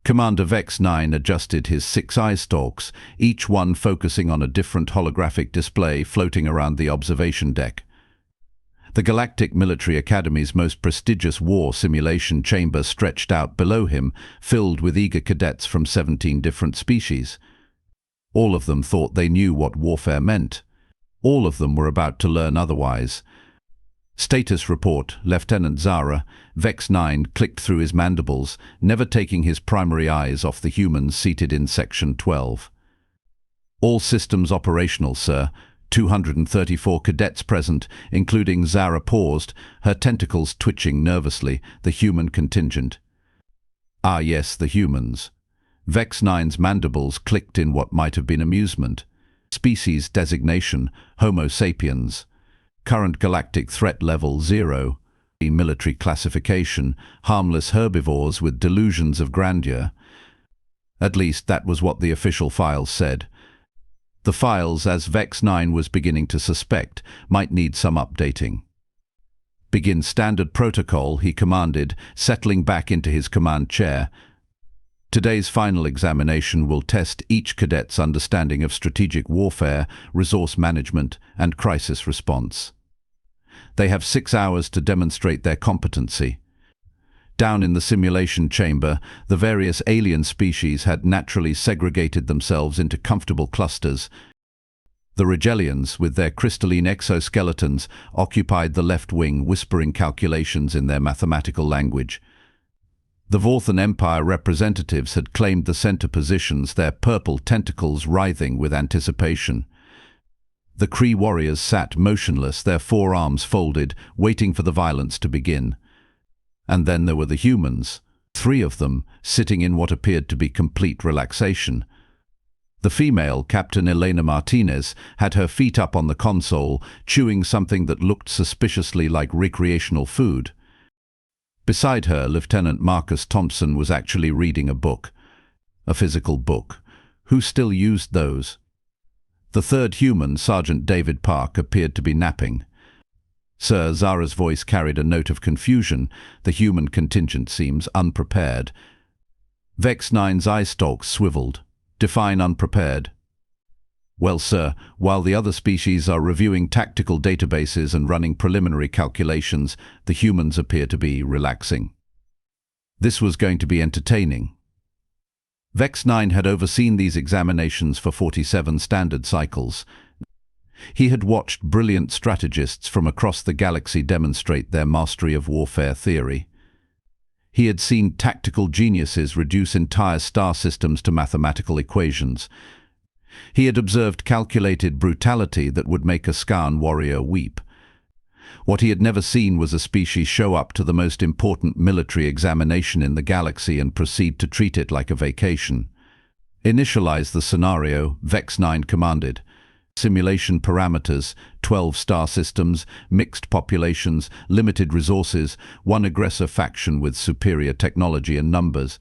Commander Vex-9 adjusted his 6 eye stalks, each one focusing on a different holographic display floating around the observation deck. The Galactic Military Academy's most prestigious war simulation chamber stretched out below him, filled with eager cadets from 17 different species. All of them thought they knew what warfare meant. All of them were about to learn otherwise. Status report, Lieutenant Zara. Vex-9 clicked through his mandibles, never taking his primary eyes off the humans seated in Section 12. All systems operational, sir. 234 cadets present, including Zara paused, her tentacles twitching nervously, the human contingent. Ah yes, the humans. Vex-9's mandibles clicked in what might have been amusement. Species designation, Homo sapiens. Current galactic threat level 0. Military classification, harmless herbivores with delusions of grandeur. At least that was what the official files said. The files, as Vex-9 was beginning to suspect, might need some updating. Begin standard protocol, he commanded, settling back into his command chair. Today's final examination will test each cadet's understanding of strategic warfare, resource management, and crisis response. They have 6 hours to demonstrate their competency. Down in the simulation chamber, the various alien species had naturally segregated themselves into comfortable clusters. The Regelians, with their crystalline exoskeletons, occupied the left wing, whispering calculations in their mathematical language. The Vorthan Empire representatives had claimed the center positions, their purple tentacles writhing with anticipation. The Kree warriors sat motionless, their forearms folded, waiting for the violence to begin. And then there were the humans, 3 of them, sitting in what appeared to be complete relaxation. The female, Captain Elena Martinez, had her feet up on the console, chewing something that looked suspiciously like recreational food. Beside her, Lieutenant Marcus Thompson was actually reading a book. A physical book. Who still used those? The third human, Sergeant David Park, appeared to be napping. Sir, Zara's voice carried a note of confusion. The human contingent seems unprepared. Vex-9's eye stalks swiveled. Define unprepared. Well, sir, while the other species are reviewing tactical databases and running preliminary calculations, the humans appear to be relaxing. This was going to be entertaining. Vex-9 had overseen these examinations for 47 standard cycles. He had watched brilliant strategists from across the galaxy demonstrate their mastery of warfare theory. He had seen tactical geniuses reduce entire star systems to mathematical equations. He had observed calculated brutality that would make a Skarn warrior weep. What he had never seen was a species show up to the most important military examination in the galaxy and proceed to treat it like a vacation. Initialize the scenario, Vex-9 commanded. Simulation parameters, 12 star systems, mixed populations, limited resources, 1 aggressor faction with superior technology and numbers.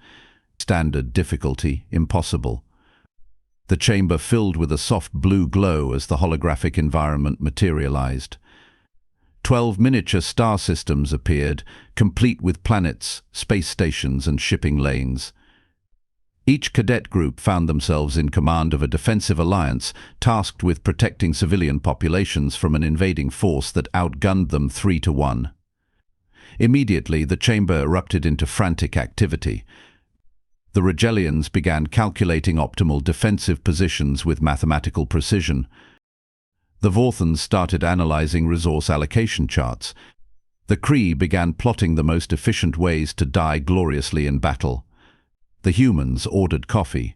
Standard difficulty, impossible. The chamber filled with a soft blue glow as the holographic environment materialized. 12 miniature star systems appeared, complete with planets, space stations and shipping lanes. Each cadet group found themselves in command of a defensive alliance tasked with protecting civilian populations from an invading force that outgunned them 3-1. Immediately, the chamber erupted into frantic activity. The Regelians began calculating optimal defensive positions with mathematical precision. The Vorthans started analyzing resource allocation charts. The Kree began plotting the most efficient ways to die gloriously in battle. The humans ordered coffee.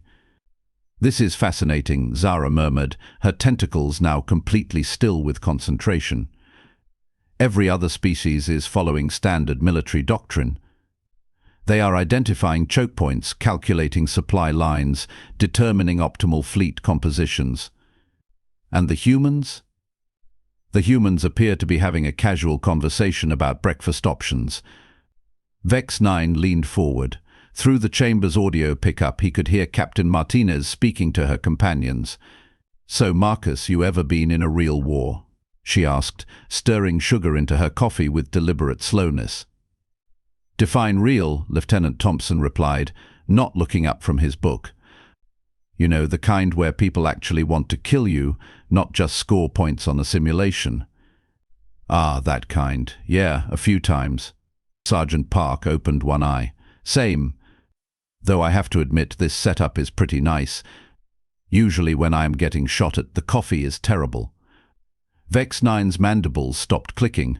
"This is fascinating," Zara murmured, her tentacles now completely still with concentration. "Every other species is following standard military doctrine. They are identifying choke points, calculating supply lines, determining optimal fleet compositions. And the humans? The humans appear to be having a casual conversation about breakfast options." Vex-9 leaned forward. Through the chamber's audio pickup, he could hear Captain Martinez speaking to her companions. "So, Marcus, you ever been in a real war?" she asked, stirring sugar into her coffee with deliberate slowness. Define real, Lieutenant Thompson replied, not looking up from his book. You know, the kind where people actually want to kill you, not just score points on a simulation. Ah, that kind. Yeah, a few times. Sergeant Park opened one eye. Same. Though I have to admit this setup is pretty nice. Usually when I am getting shot at, the coffee is terrible. Vex 9's mandibles stopped clicking.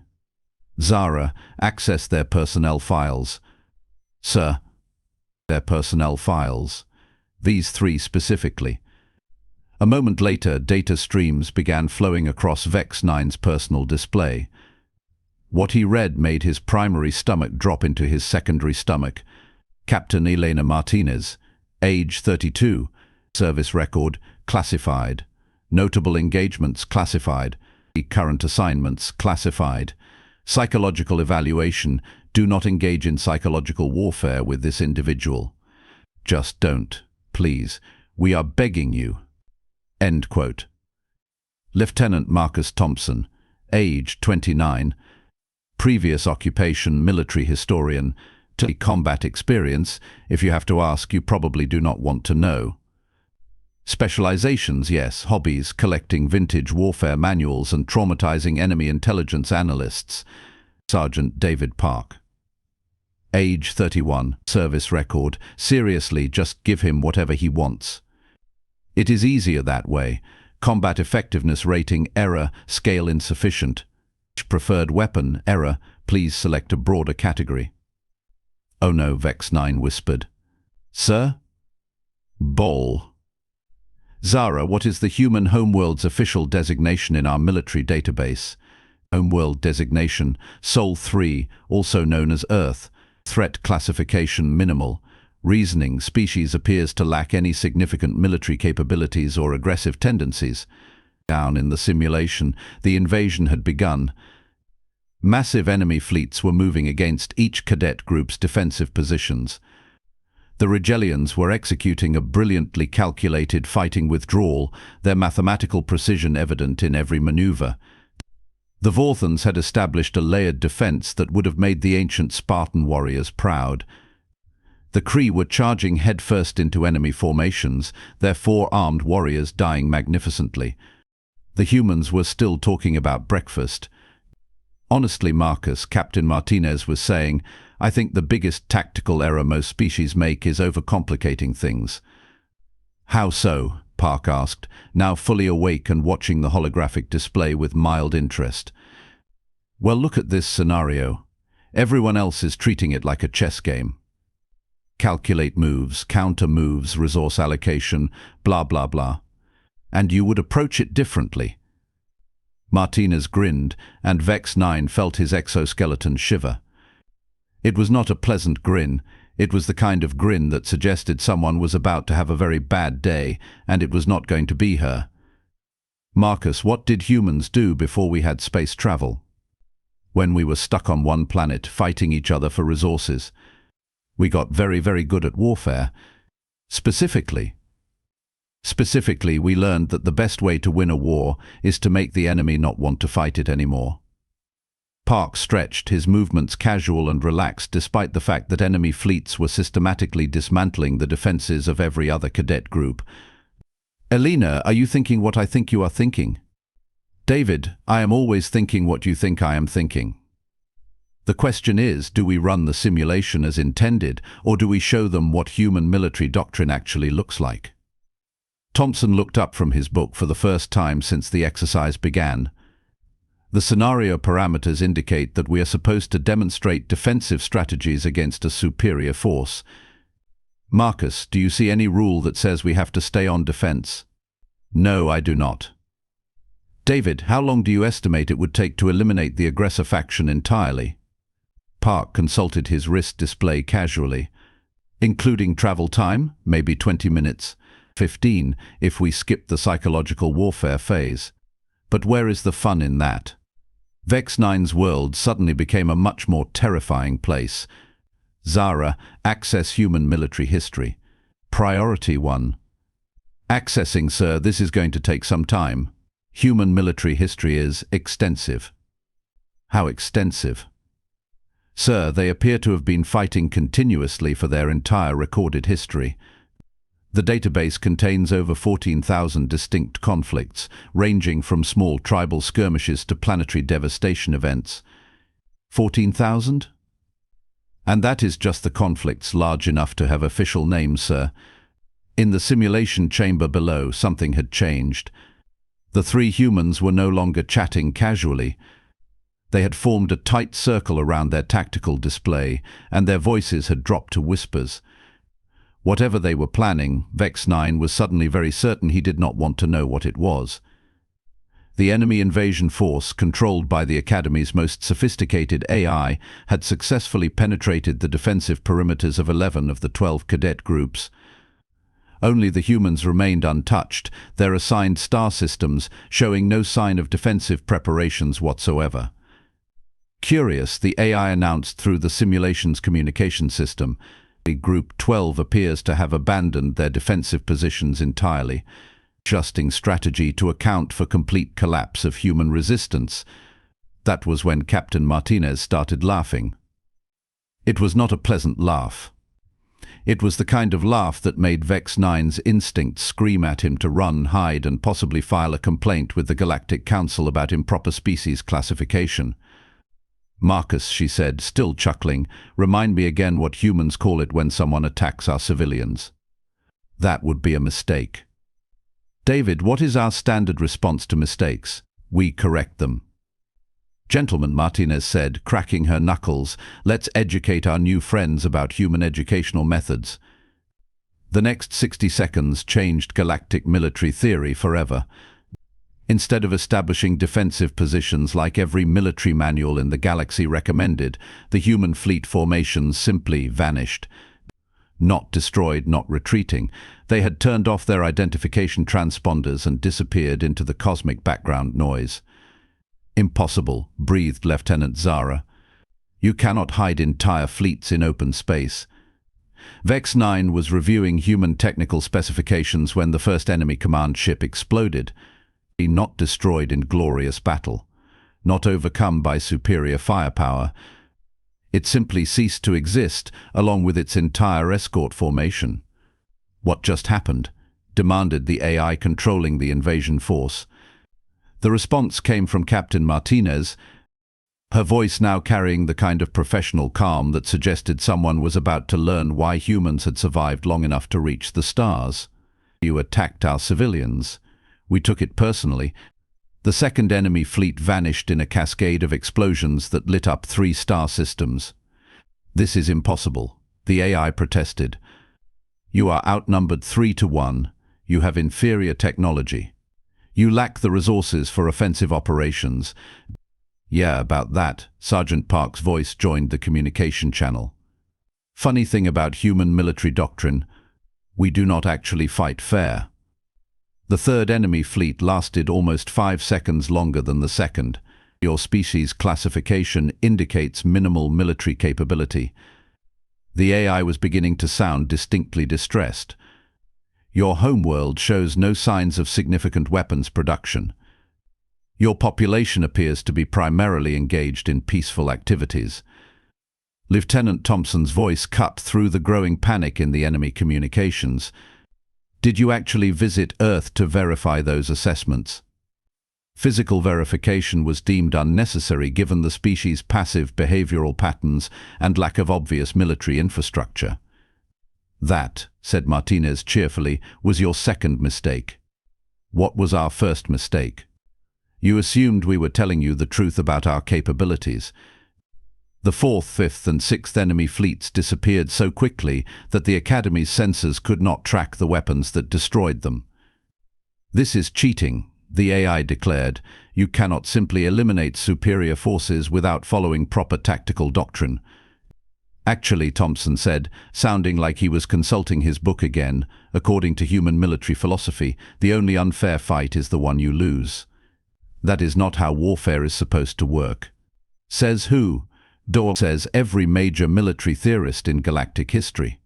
Zara, access their personnel files. Sir. Their personnel files. These three specifically. A moment later, data streams began flowing across Vex 9's personal display. What he read made his primary stomach drop into his secondary stomach. Captain Elena Martinez, age 32, service record, classified. Notable engagements, classified. Current assignments, classified. Psychological evaluation, do not engage in psychological warfare with this individual. Just don't, please. We are begging you. End quote. Lieutenant Marcus Thompson, age 29, previous occupation military historian, to combat experience, if you have to ask, you probably do not want to know. Specializations, yes, hobbies, collecting vintage warfare manuals and traumatizing enemy intelligence analysts. Sergeant David Park. Age 31, service record, seriously, just give him whatever he wants. It is easier that way. Combat effectiveness rating, error, scale insufficient. Preferred weapon, error, please select a broader category. Oh no, Vex 9 whispered. Sir? Ball. Zara, what is the human homeworld's official designation in our military database? Homeworld designation, Sol 3, also known as Earth. Threat classification, minimal. Reasoning, species appears to lack any significant military capabilities or aggressive tendencies. Down in the simulation, the invasion had begun. Massive enemy fleets were moving against each cadet group's defensive positions. The Regelians were executing a brilliantly calculated fighting withdrawal, their mathematical precision evident in every maneuver. The Vorthans had established a layered defense that would have made the ancient Spartan warriors proud. The Kree were charging headfirst into enemy formations, their four-armed warriors dying magnificently. The humans were still talking about breakfast. Honestly, Marcus, Captain Martinez was saying, I think the biggest tactical error most species make is overcomplicating things. How so? Park asked, now fully awake and watching the holographic display with mild interest. Well, look at this scenario. Everyone else is treating it like a chess game. Calculate moves, counter moves, resource allocation, blah blah blah. And you would approach it differently. Martinez grinned, and Vex 9 felt his exoskeleton shiver. It was not a pleasant grin. It was the kind of grin that suggested someone was about to have a very bad day, and it was not going to be her. Marcus, what did humans do before we had space travel? When we were stuck on one planet, fighting each other for resources. We got very, very good at warfare. Specifically, we learned that the best way to win a war is to make the enemy not want to fight it anymore. Park stretched, his movements casual and relaxed despite the fact that enemy fleets were systematically dismantling the defenses of every other cadet group. Elena, are you thinking what I think you are thinking? David, I am always thinking what you think I am thinking. The question is, do we run the simulation as intended, or do we show them what human military doctrine actually looks like? Thompson looked up from his book for the first time since the exercise began. The scenario parameters indicate that we are supposed to demonstrate defensive strategies against a superior force. Marcus, do you see any rule that says we have to stay on defense? No, I do not. David, how long do you estimate it would take to eliminate the aggressor faction entirely? Park consulted his wrist display casually. Including travel time, maybe 20 minutes. 15 if we skip the psychological warfare phase. But where is the fun in that? Vex 9's world suddenly became a much more terrifying place. Zara, access human military history. Priority 1. Accessing, sir, this is going to take some time. Human military history is extensive. How extensive? Sir, they appear to have been fighting continuously for their entire recorded history. The database contains over 14,000 distinct conflicts, ranging from small tribal skirmishes to planetary devastation events. 14,000? And that is just the conflicts large enough to have official names, sir. In the simulation chamber below, something had changed. The three humans were no longer chatting casually. They had formed a tight circle around their tactical display, and their voices had dropped to whispers. Whatever they were planning, Vex 9 was suddenly very certain he did not want to know what it was. The enemy invasion force, controlled by the Academy's most sophisticated AI, had successfully penetrated the defensive perimeters of 11 of the 12 cadet groups. Only the humans remained untouched, their assigned star systems showing no sign of defensive preparations whatsoever. Curious, the AI announced through the simulation's communication system, Group 12 appears to have abandoned their defensive positions entirely, adjusting strategy to account for complete collapse of human resistance. That was when Captain Martinez started laughing. It was not a pleasant laugh. It was the kind of laugh that made Vex 9's instincts scream at him to run, hide, and possibly file a complaint with the Galactic Council about improper species classification. Marcus, she said, still chuckling, remind me again what humans call it when someone attacks our civilians. That would be a mistake. David, what is our standard response to mistakes? We correct them. Gentlemen, Martinez said, cracking her knuckles, let's educate our new friends about human educational methods. The next 60 seconds changed galactic military theory forever. Instead of establishing defensive positions like every military manual in the galaxy recommended, the human fleet formations simply vanished. Not destroyed, not retreating. They had turned off their identification transponders and disappeared into the cosmic background noise. Impossible, breathed Lieutenant Zara. You cannot hide entire fleets in open space. Vex 9 was reviewing human technical specifications when the first enemy command ship exploded. Not destroyed in glorious battle, not overcome by superior firepower. It simply ceased to exist, along with its entire escort formation. What just happened? Demanded the AI controlling the invasion force. The response came from Captain Martinez, her voice now carrying the kind of professional calm that suggested someone was about to learn why humans had survived long enough to reach the stars. You attacked our civilians. We took it personally. The second enemy fleet vanished in a cascade of explosions that lit up 3 star systems. This is impossible, the AI protested. You are outnumbered 3 to 1. You have inferior technology. You lack the resources for offensive operations. Yeah, about that, Sergeant Park's voice joined the communication channel. Funny thing about human military doctrine, we do not actually fight fair. The third enemy fleet lasted almost 5 seconds longer than the second. Your species classification indicates minimal military capability. The AI was beginning to sound distinctly distressed. Your homeworld shows no signs of significant weapons production. Your population appears to be primarily engaged in peaceful activities. Lieutenant Thompson's voice cut through the growing panic in the enemy communications. Did you actually visit Earth to verify those assessments? Physical verification was deemed unnecessary given the species' passive behavioral patterns and lack of obvious military infrastructure. That, said Martinez cheerfully, was your second mistake. What was our first mistake? You assumed we were telling you the truth about our capabilities. The 4th, 5th and 6th enemy fleets disappeared so quickly that the Academy's sensors could not track the weapons that destroyed them. This is cheating, the AI declared. You cannot simply eliminate superior forces without following proper tactical doctrine. Actually, Thompson said, sounding like he was consulting his book again, according to human military philosophy, the only unfair fight is the one you lose. That is not how warfare is supposed to work. Says who? Doyle says every major military theorist in galactic history.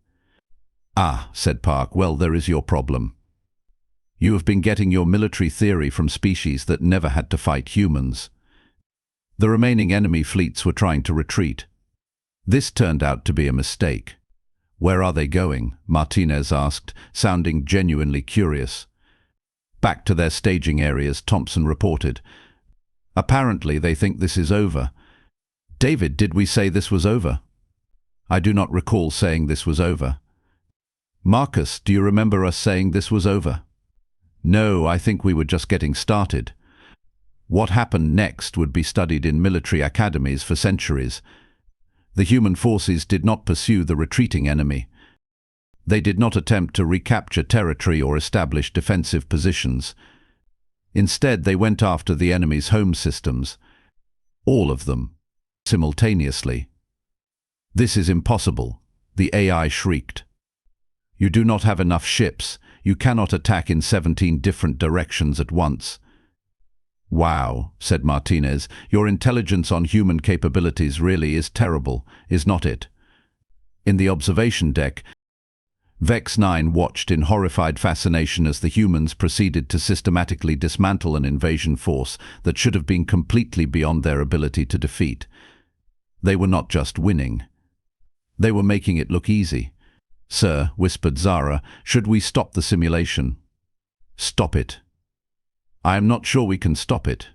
Ah, said Park, well, there is your problem. You have been getting your military theory from species that never had to fight humans. The remaining enemy fleets were trying to retreat. This turned out to be a mistake. "Where are they going?" Martinez asked, sounding genuinely curious. "Back to their staging areas," Thompson reported. "Apparently they think this is over." "David, did we say this was over?" "I do not recall saying this was over." "Marcus, do you remember us saying this was over?" "No, I think we were just getting started." What happened next would be studied in military academies for centuries. The human forces did not pursue the retreating enemy. They did not attempt to recapture territory or establish defensive positions. Instead, they went after the enemy's home systems. All of them, simultaneously. "This is impossible," the AI shrieked. "You do not have enough ships. You cannot attack in 17 different directions at once." "Wow," said Martinez, "your intelligence on human capabilities really is terrible, is not it?" In the observation deck, Vex 9 watched in horrified fascination as the humans proceeded to systematically dismantle an invasion force that should have been completely beyond their ability to defeat. They were not just winning. They were making it look easy. "Sir," whispered Zara, "should we stop the simulation?" "Stop it." "I am not sure we can stop it."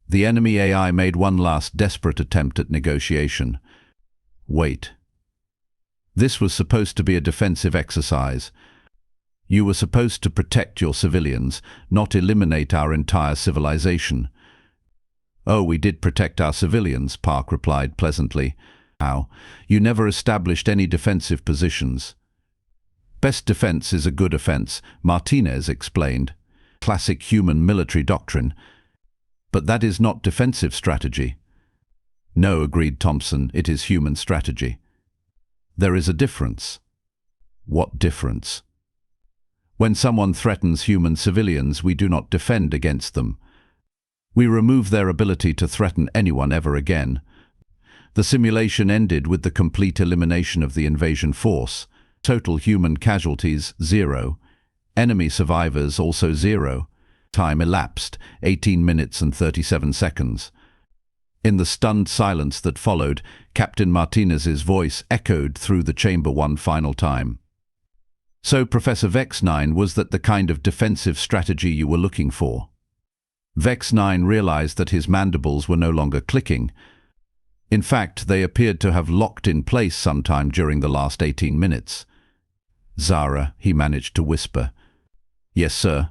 The enemy AI made one last desperate attempt at negotiation. "Wait. This was supposed to be a defensive exercise. You were supposed to protect your civilians, not eliminate our entire civilization." "Oh, we did protect our civilians," Park replied pleasantly. "How? You never established any defensive positions." "Best defense is a good offense," Martinez explained. "Classic human military doctrine. But that is not defensive strategy." "No," agreed Thompson, "it is human strategy." "There is a difference." "What difference?" "When someone threatens human civilians, we do not defend against them. We remove their ability to threaten anyone ever again." The simulation ended with the complete elimination of the invasion force. Total human casualties, 0. Enemy survivors, also 0. Time elapsed, 18 minutes and 37 seconds. In the stunned silence that followed, Captain Martinez's voice echoed through the chamber one final time. "So, Professor Vex 9, was that the kind of defensive strategy you were looking for?" Vex 9 realized that his mandibles were no longer clicking. In fact, they appeared to have locked in place sometime during the last 18 minutes. "Zara," he managed to whisper. "Yes, sir."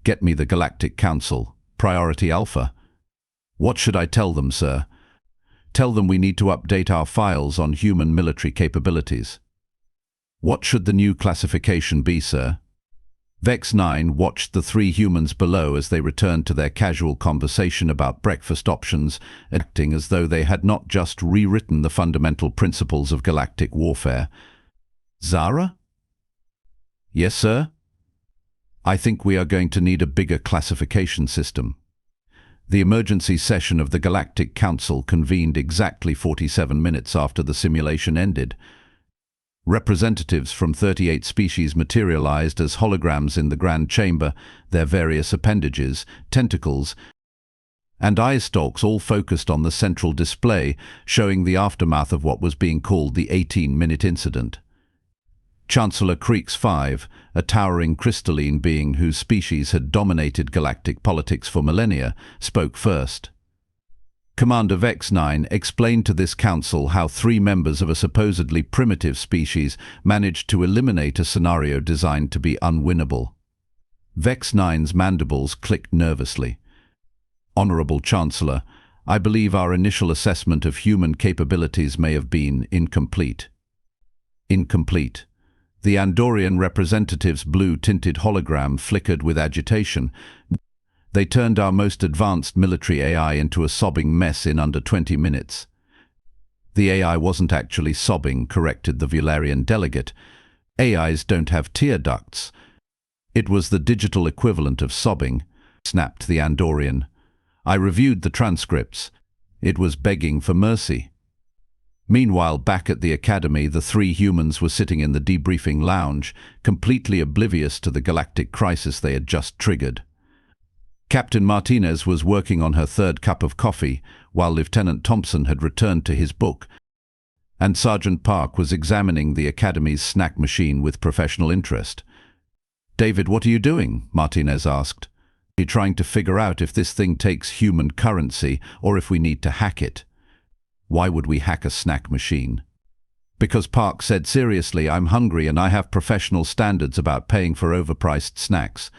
"Get me the Galactic Council, Priority Alpha." "What should I tell them, sir?" "Tell them we need to update our files on human military capabilities." "What should the new classification be, sir?" Vex 9 watched the three humans below as they returned to their casual conversation about breakfast options, acting as though they had not just rewritten the fundamental principles of galactic warfare. "Zara?" "Yes, sir?" "I think we are going to need a bigger classification system." The emergency session of the Galactic Council convened exactly 47 minutes after the simulation ended. Representatives from 38 species materialized as holograms in the Grand Chamber, their various appendages, tentacles, and eye stalks all focused on the central display, showing the aftermath of what was being called the 18-minute incident. Chancellor Creeks 5, a towering crystalline being whose species had dominated galactic politics for millennia, spoke first. Commander Vex 9 explained to this council how 3 members of a supposedly primitive species managed to eliminate a scenario designed to be unwinnable. Vex 9's mandibles clicked nervously. "Honorable Chancellor, I believe our initial assessment of human capabilities may have been incomplete." "Incomplete." The Andorian representative's blue-tinted hologram flickered with agitation. "They turned our most advanced military AI into a sobbing mess in under 20 minutes. "The AI wasn't actually sobbing," corrected the Vularian delegate. "AIs don't have tear ducts." "It was the digital equivalent of sobbing," snapped the Andorian. "I reviewed the transcripts. It was begging for mercy." Meanwhile, back at the academy, the 3 humans were sitting in the debriefing lounge, completely oblivious to the galactic crisis they had just triggered. Captain Martinez was working on her 3rd cup of coffee, while Lieutenant Thompson had returned to his book, and Sergeant Park was examining the Academy's snack machine with professional interest. "David, what are you doing?" Martinez asked. "You're trying to figure out if this thing takes human currency or if we need to hack it." "Why would we hack a snack machine?" "Because," Park said seriously, "I'm hungry and I have professional standards about paying for overpriced snacks."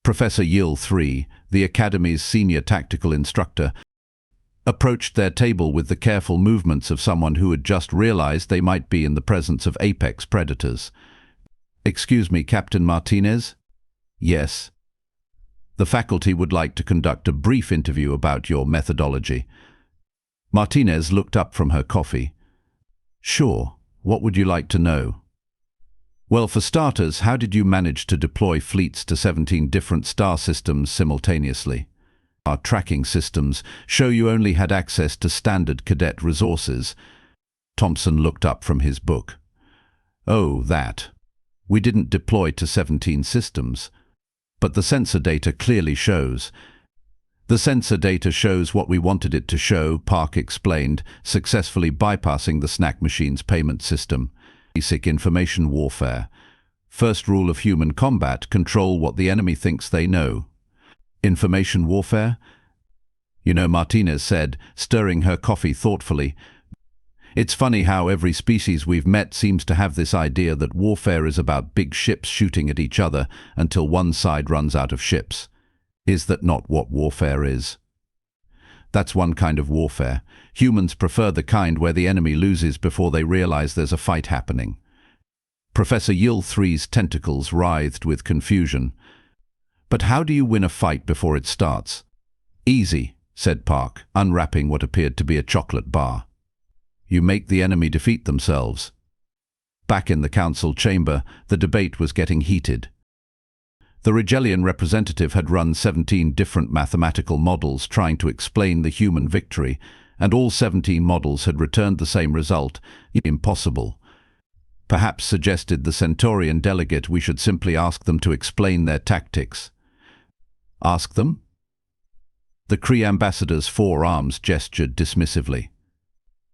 Professor Yill III, the Academy's senior tactical instructor, approached their table with the careful movements of someone who had just realized they might be in the presence of apex predators. "Excuse me, Captain Martinez?" "Yes." "The faculty would like to conduct a brief interview about your methodology." Martinez looked up from her coffee. "Sure. What would you like to know?" "Well, for starters, how did you manage to deploy fleets to 17 different star systems simultaneously? Our tracking systems show you only had access to standard cadet resources." Thompson looked up from his book. "Oh, that. We didn't deploy to 17 systems. But the sensor data clearly shows." "The sensor data shows what we wanted it to show," Park explained, successfully bypassing the snack machine's payment system. "Basic information warfare. First rule of human combat, control what the enemy thinks they know." "Information warfare?" "You know," Martinez said, stirring her coffee thoughtfully, "it's funny how every species we've met seems to have this idea that warfare is about big ships shooting at each other until one side runs out of ships. Is that not what warfare is?" "That's one kind of warfare. Humans prefer the kind where the enemy loses before they realize there's a fight happening." Professor Yill III's tentacles writhed with confusion. "But how do you win a fight before it starts?" "Easy," said Park, unwrapping what appeared to be a chocolate bar. "You make the enemy defeat themselves." Back in the council chamber, the debate was getting heated. The Rigelian representative had run 17 different mathematical models trying to explain the human victory, and all 17 models had returned the same result: impossible. Perhaps, suggested the Centaurian delegate, we should simply ask them to explain their tactics. "Ask them?" The Kree ambassador's forearms gestured dismissively.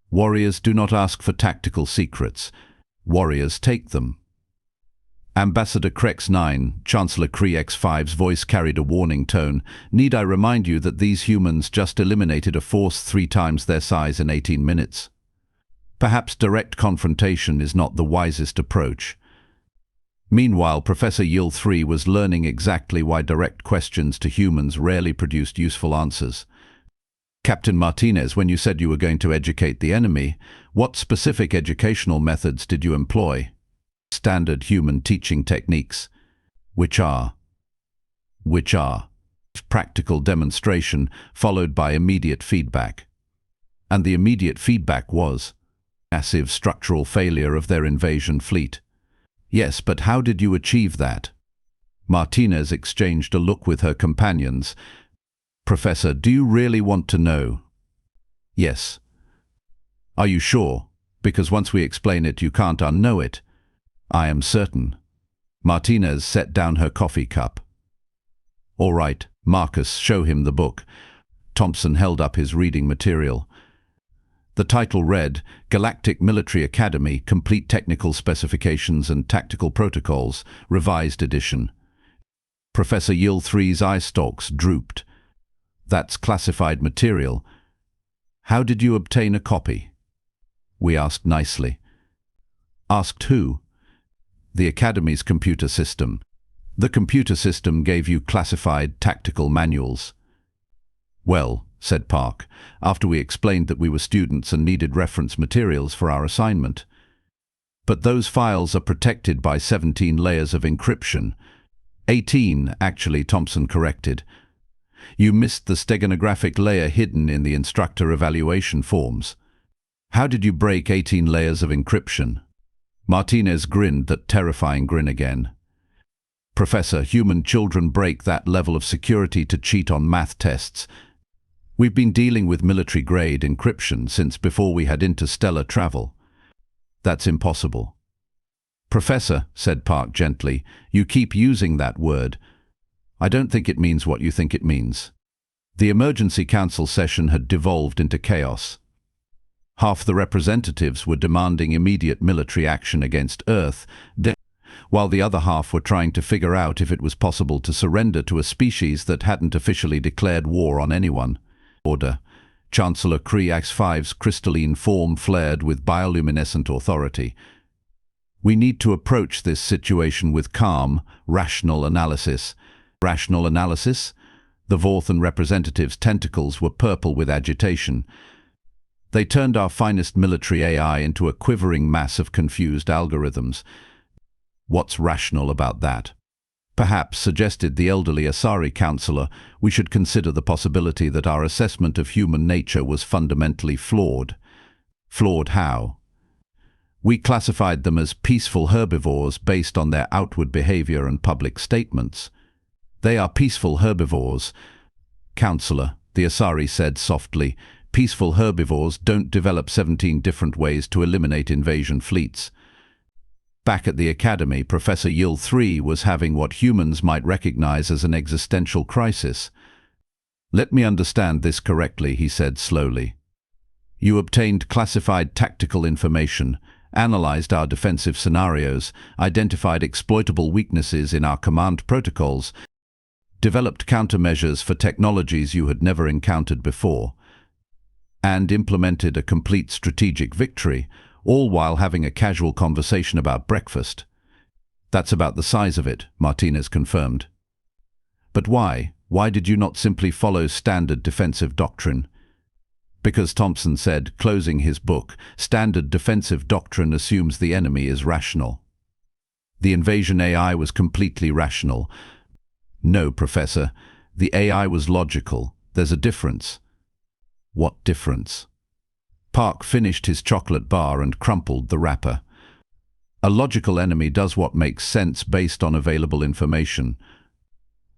"Warriors do not ask for tactical secrets. Warriors take them." Ambassador Krex 9, Chancellor Kree X5's voice carried a warning tone. "Need I remind you that these humans just eliminated a force 3 times their size in 18 minutes? Perhaps direct confrontation is not the wisest approach." Meanwhile, Professor Yill III was learning exactly why direct questions to humans rarely produced useful answers. "Captain Martinez, when you said you were going to educate the enemy, what specific educational methods did you employ?" "Standard human teaching techniques." Which are?" Practical demonstration, followed by immediate feedback. And the immediate feedback was massive structural failure of their invasion fleet. "Yes, but how did you achieve that?" Martinez exchanged a look with her companions. "Professor, do you really want to know?" "Yes." "Are you sure? Because once we explain it, you can't unknow it." "I am certain." Martinez set down her coffee cup. "All right, Marcus, show him the book." Thompson held up his reading material. The title read, "Galactic Military Academy, Complete Technical Specifications and Tactical Protocols, Revised Edition." Professor Yill III's eye stalks drooped. "That's classified material. How did you obtain a copy?" We asked nicely. "Asked who?" "The Academy's computer system. The computer system gave you classified tactical manuals." "Well," said Park, after we explained that we were students and needed reference materials for our assignment. "But those files are protected by 17 layers of encryption." 18, actually, Thompson corrected. "You missed the steganographic layer hidden in the instructor evaluation forms." "How did you break 18 layers of encryption?" Martinez grinned that terrifying grin again. "Professor, human children break that level of security to cheat on math tests. We've been dealing with military-grade encryption since before we had interstellar travel." "That's impossible." "Professor," said Park gently, "you keep using that word. I don't think it means what you think it means." The emergency council session had devolved into chaos. Half the representatives were demanding immediate military action against Earth, while the other half were trying to figure out if it was possible to surrender to a species that hadn't officially declared war on anyone. Order. Chancellor Kriax V's crystalline form flared with bioluminescent authority. We need to approach this situation with calm, rational analysis. Rational analysis? The Vorthan representatives' tentacles were purple with agitation. They turned our finest military AI into a quivering mass of confused algorithms. What's rational about that? Perhaps, suggested the elderly Asari counselor, we should consider the possibility that our assessment of human nature was fundamentally flawed. Flawed how? We classified them as peaceful herbivores based on their outward behavior and public statements. They are peaceful herbivores. Counselor, the Asari said softly, peaceful herbivores don't develop 17 different ways to eliminate invasion fleets. Back at the academy, Professor Yill III was having what humans might recognize as an existential crisis. Let me understand this correctly, he said slowly. You obtained classified tactical information, analyzed our defensive scenarios, identified exploitable weaknesses in our command protocols, developed countermeasures for technologies you had never encountered before, and implemented a complete strategic victory, all while having a casual conversation about breakfast. That's about the size of it, Martinez confirmed. But why? Why did you not simply follow standard defensive doctrine? Because Thompson said, closing his book, standard defensive doctrine assumes the enemy is rational. The invasion AI was completely rational. No, Professor. The AI was logical. There's a difference. What difference? Park finished his chocolate bar and crumpled the wrapper. A logical enemy does what makes sense based on available information.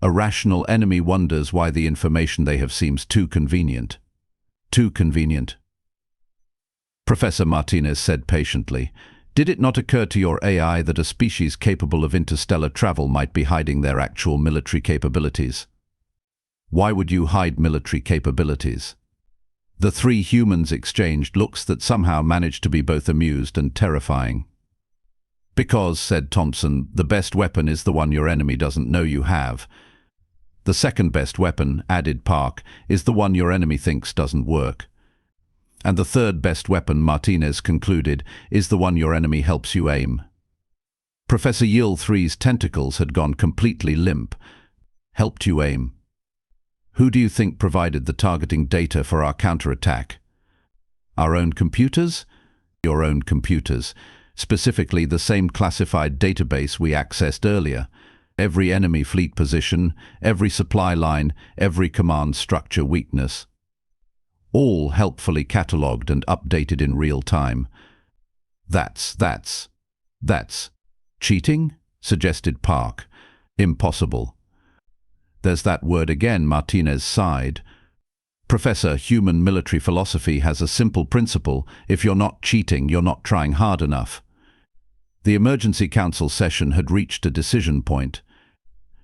A rational enemy wonders why the information they have seems too convenient. Too convenient. Professor Martinez said patiently, did it not occur to your AI that a species capable of interstellar travel might be hiding their actual military capabilities? Why would you hide military capabilities? The three humans exchanged looks that somehow managed to be both amused and terrifying. Because, said Thompson, the best weapon is the one your enemy doesn't know you have. The second best weapon, added Park, is the one your enemy thinks doesn't work. And the third best weapon, Martinez concluded, is the one your enemy helps you aim. Professor Yill III's tentacles had gone completely limp. Helped you aim. Who do you think provided the targeting data for our counterattack? Our own computers? Your own computers. Specifically the same classified database we accessed earlier. Every enemy fleet position, every supply line, every command structure weakness. All helpfully catalogued and updated in real time. That's cheating? Suggested Park. Impossible. There's that word again, Martinez sighed. Professor, human military philosophy has a simple principle. If you're not cheating, you're not trying hard enough. The emergency council session had reached a decision point.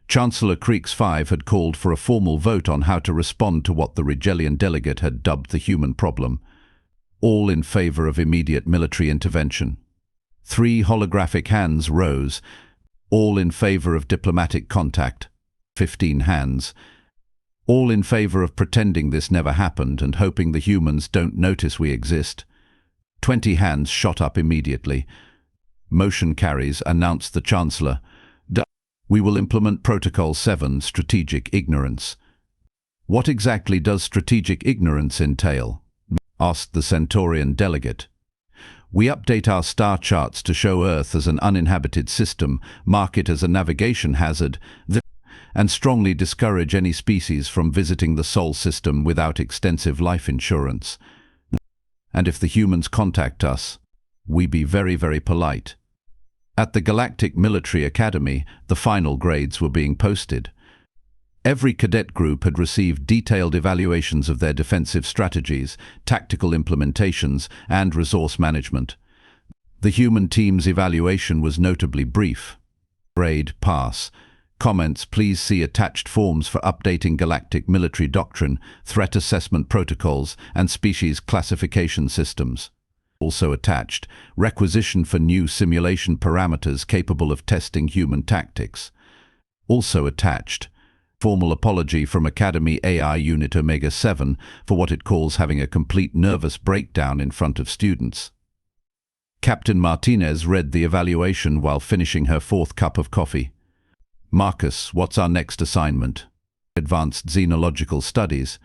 Chancellor Kriax V had called for a formal vote on how to respond to what the Rigelian delegate had dubbed the human problem. All in favor of immediate military intervention. 3 holographic hands rose. All in favor of diplomatic contact. 15 hands. All in favor of pretending this never happened and hoping the humans don't notice we exist. 20 hands shot up immediately. Motion carries, announced the Chancellor. We will implement Protocol 7, Strategic Ignorance. What exactly does strategic ignorance entail? Asked the Centaurian delegate. We update our star charts to show Earth as an uninhabited system, mark it as a navigation hazard, and strongly discourage any species from visiting the Sol system without extensive life insurance. And if the humans contact us, we be very, very polite. At the Galactic Military Academy, the final grades were being posted. Every cadet group had received detailed evaluations of their defensive strategies, tactical implementations, and resource management. The human team's evaluation was notably brief. Grade pass. Comments: please see attached forms for updating galactic military doctrine, threat assessment protocols, and species classification systems. Also attached, requisition for new simulation parameters capable of testing human tactics. Also attached, formal apology from Academy AI Unit Omega 7 for what it calls having a complete nervous breakdown in front of students. Captain Martinez read the evaluation while finishing her 4th cup of coffee. Marcus, what's our next assignment? Advanced xenological studies.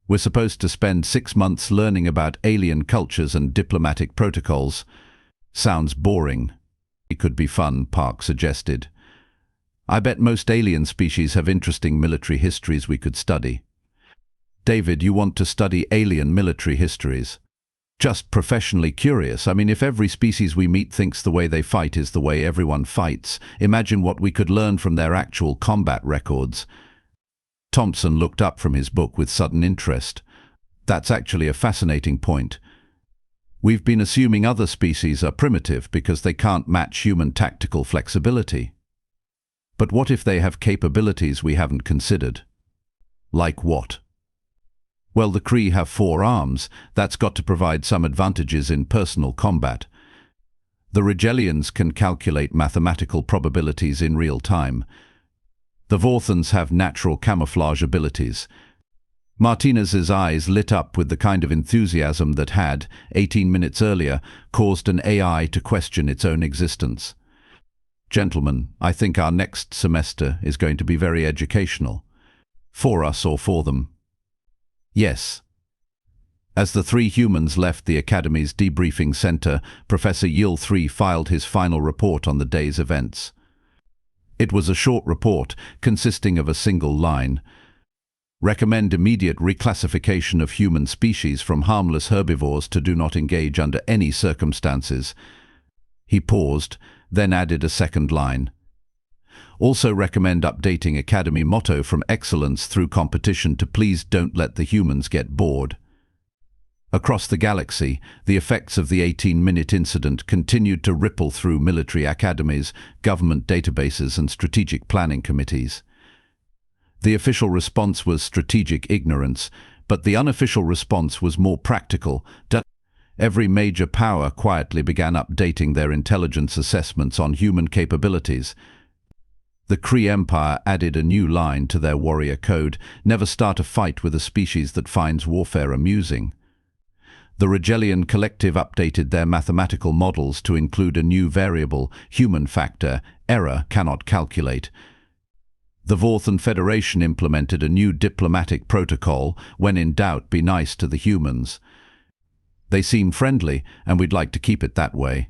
We're supposed to spend 6 months learning about alien cultures and diplomatic protocols. Sounds boring. It could be fun, Park suggested. I bet most alien species have interesting military histories we could study. David, you want to study alien military histories? Just professionally curious. I mean, if every species we meet thinks the way they fight is the way everyone fights, imagine what we could learn from their actual combat records. Thompson looked up from his book with sudden interest. That's actually a fascinating point. We've been assuming other species are primitive because they can't match human tactical flexibility. But what if they have capabilities we haven't considered? Like what? Well, the Kree have 4 arms. That's got to provide some advantages in personal combat. The Rigelians can calculate mathematical probabilities in real time. The Vorthans have natural camouflage abilities. Martinez's eyes lit up with the kind of enthusiasm that had, 18 minutes earlier, caused an AI to question its own existence. Gentlemen, I think our next semester is going to be very educational. For us or for them? Yes. As the 3 humans left the Academy's debriefing center, Professor Yill III filed his final report on the day's events. It was a short report consisting of a single line. Recommend immediate reclassification of human species from harmless herbivores to do not engage under any circumstances. He paused, then added a second line. Also recommend updating Academy motto from excellence through competition to please don't let the humans get bored. Across the galaxy, the effects of the 18-minute incident continued to ripple through military academies, government databases, and strategic planning committees. The official response was strategic ignorance, but the unofficial response was more practical. Every major power quietly began updating their intelligence assessments on human capabilities. The Kree Empire added a new line to their warrior code: never start a fight with a species that finds warfare amusing. The Rigelian Collective updated their mathematical models to include a new variable, human factor, error cannot calculate. The Vorthan Federation implemented a new diplomatic protocol: when in doubt, be nice to the humans. They seem friendly, and we'd like to keep it that way.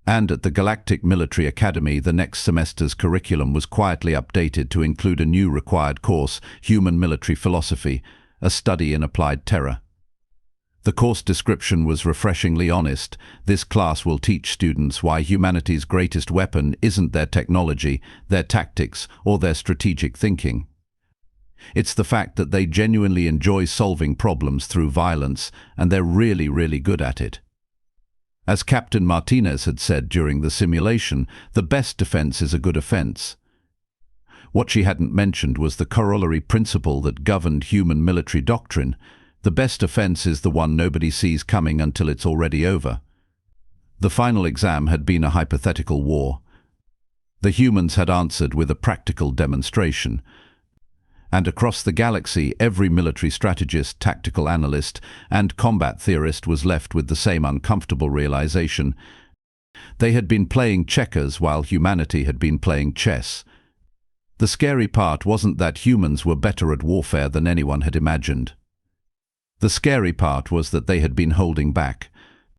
And at the Galactic Military Academy, the next semester's curriculum was quietly updated to include a new required course, Human Military Philosophy, a study in applied terror. The course description was refreshingly honest. This class will teach students why humanity's greatest weapon isn't their technology, their tactics, or their strategic thinking. It's the fact that they genuinely enjoy solving problems through violence, and they're really, really good at it. As Captain Martinez had said during the simulation, the best defense is a good offense. What she hadn't mentioned was the corollary principle that governed human military doctrine: the best offense is the one nobody sees coming until it's already over. The final exam had been a hypothetical war. The humans had answered with a practical demonstration. And across the galaxy, every military strategist, tactical analyst, and combat theorist was left with the same uncomfortable realization. They had been playing checkers while humanity had been playing chess. The scary part wasn't that humans were better at warfare than anyone had imagined. The scary part was that they had been holding back.